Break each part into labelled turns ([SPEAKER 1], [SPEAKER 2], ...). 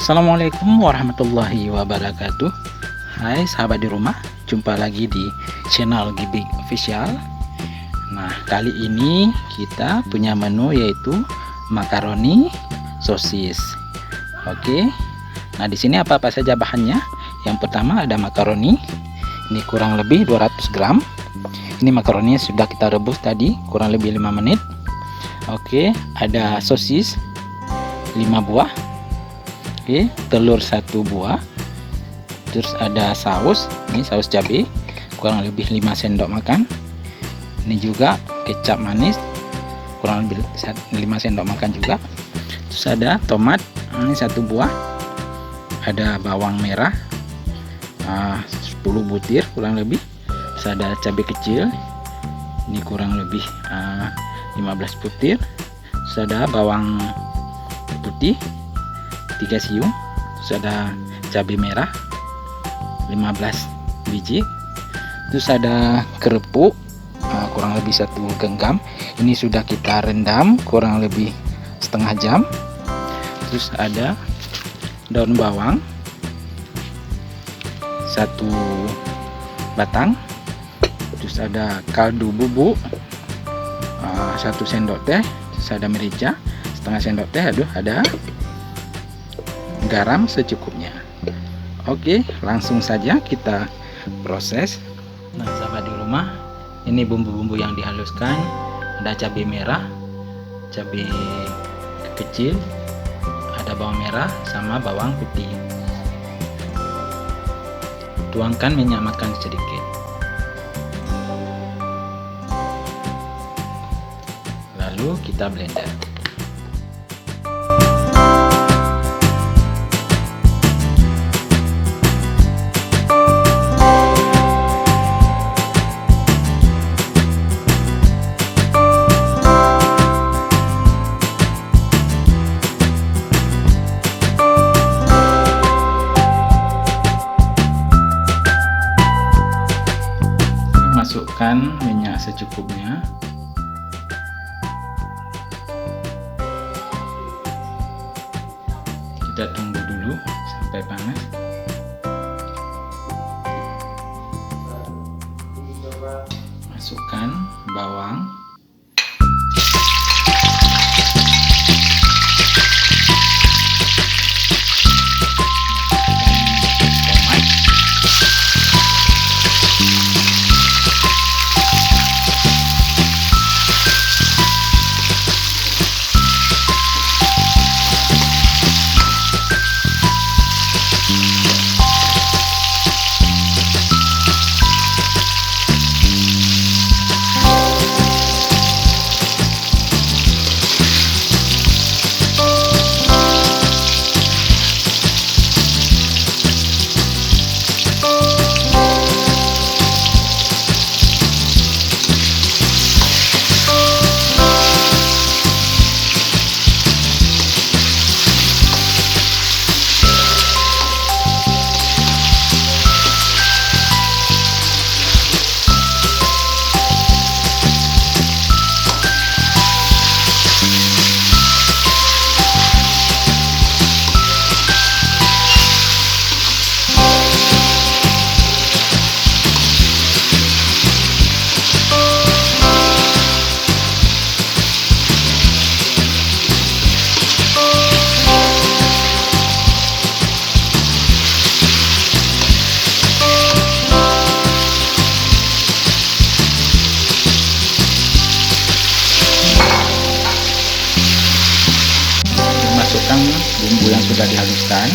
[SPEAKER 1] Assalamualaikum warahmatullahi wabarakatuh. Hai sahabat di rumah, jumpa lagi di channel Gibik Official. Nah, kali ini kita punya menu yaitu makaroni sosis. Oke. Nah, di sini apa saja bahannya? Yang pertama ada makaroni. Ini kurang lebih 200 gram. Ini makaroninya sudah kita rebus tadi kurang lebih 5 menit. Oke, ada sosis 5 buah. Oke, telur 1 buah. Terus ada saus, ini saus cabai kurang lebih 5 sendok makan. Ini juga kecap manis kurang lebih 5 sendok makan juga. Terus ada tomat, ini 1 buah. Ada bawang merah 10 butir kurang lebih. Terus ada cabai kecil, ini kurang lebih 15 butir. Terus ada bawang putih 3 siung. Terus ada cabai merah 15 biji. Terus ada kerupuk kurang lebih 1 genggam. Ini sudah kita rendam kurang lebih setengah jam. Terus ada daun bawang 1 batang. Terus ada kaldu bubuk 1 sendok teh. Terus ada merica setengah sendok teh. Ada garam secukupnya. Oke, langsung saja kita proses. Nah, sahabat di rumah, ini bumbu-bumbu yang dihaluskan. Ada cabai merah, cabai kecil, ada bawang merah sama bawang putih. Tuangkan minyak makan sedikit. Lalu kita blender. Masukkan minyak secukupnya. Kita tunggu dulu sampai panas. Masukkan bawang. Masukkan bumbu yang sudah dihaluskan.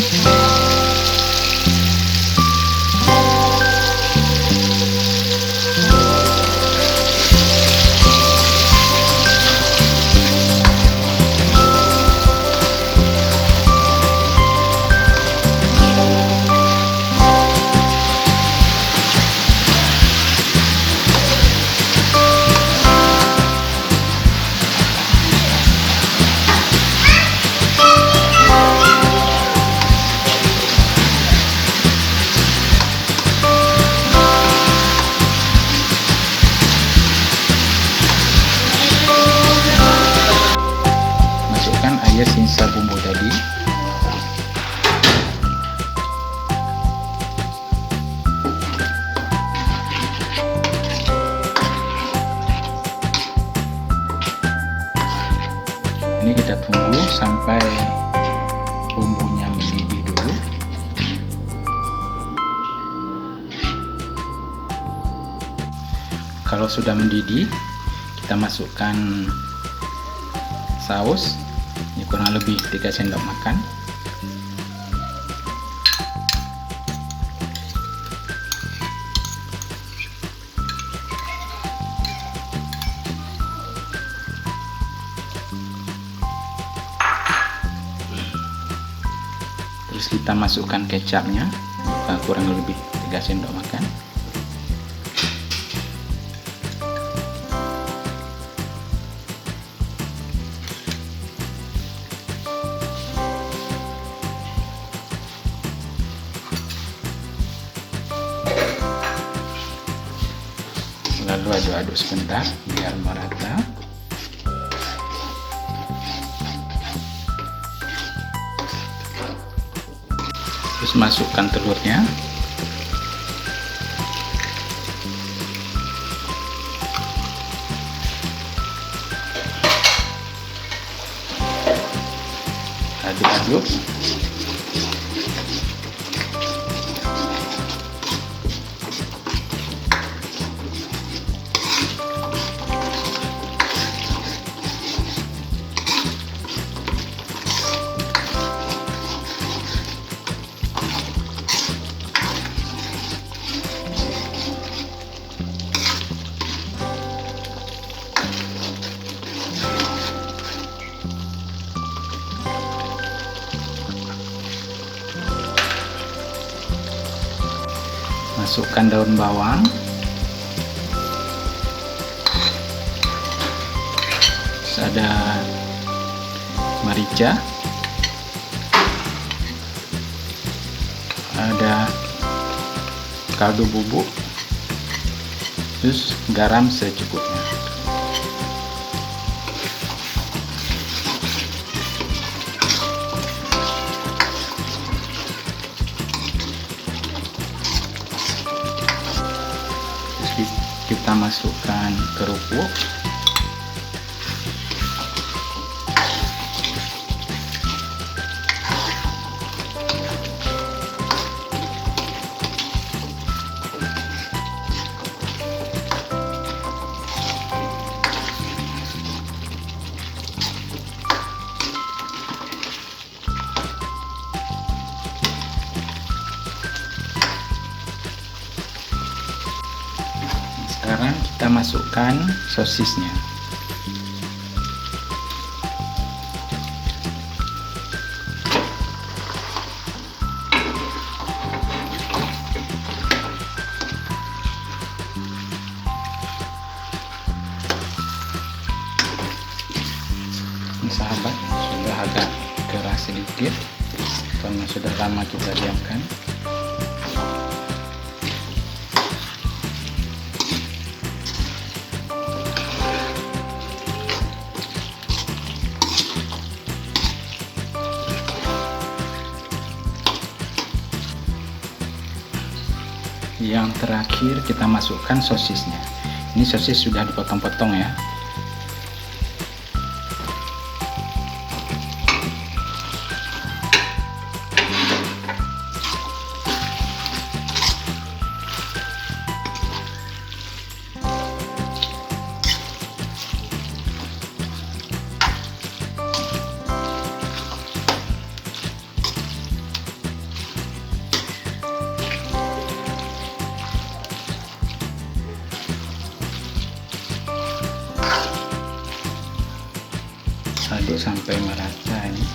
[SPEAKER 1] Kalau sudah mendidih, kita masukkan saus, ini kurang lebih 3 sendok makan. Terus kita masukkan kecapnya, kurang lebih 3 sendok makan. Lalu aduk-aduk sebentar biar merata. Terus masukkan telurnya. Aduk-aduk. Masukkan daun bawang, terus ada merica, ada kaldu bubuk, terus garam secukupnya. Kita masukkan kerupuk, sekarang kita masukkan sosisnya. Ini sahabat, sudah agak keras sedikit karena sudah lama kita diamkan. Yang terakhir kita masukkan sosisnya. Ini sosis sudah dipotong-potong ya. Aduk sampai merata ini.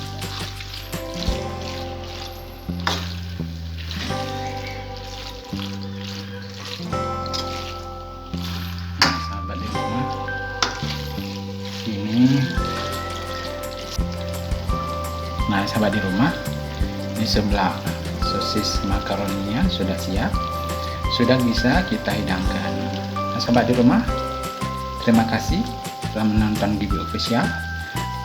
[SPEAKER 1] Nah, sahabat di rumah, ini sebelah sosis makaroninya sudah siap, sudah bisa kita hidangkan. Nah, sahabat di rumah, terima kasih telah menonton Gibi Official.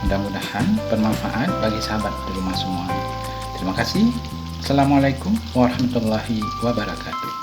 [SPEAKER 1] Mudah-mudahan bermanfaat bagi sahabat di rumah semua. Terima kasih. Assalamualaikum warahmatullahi wabarakatuh.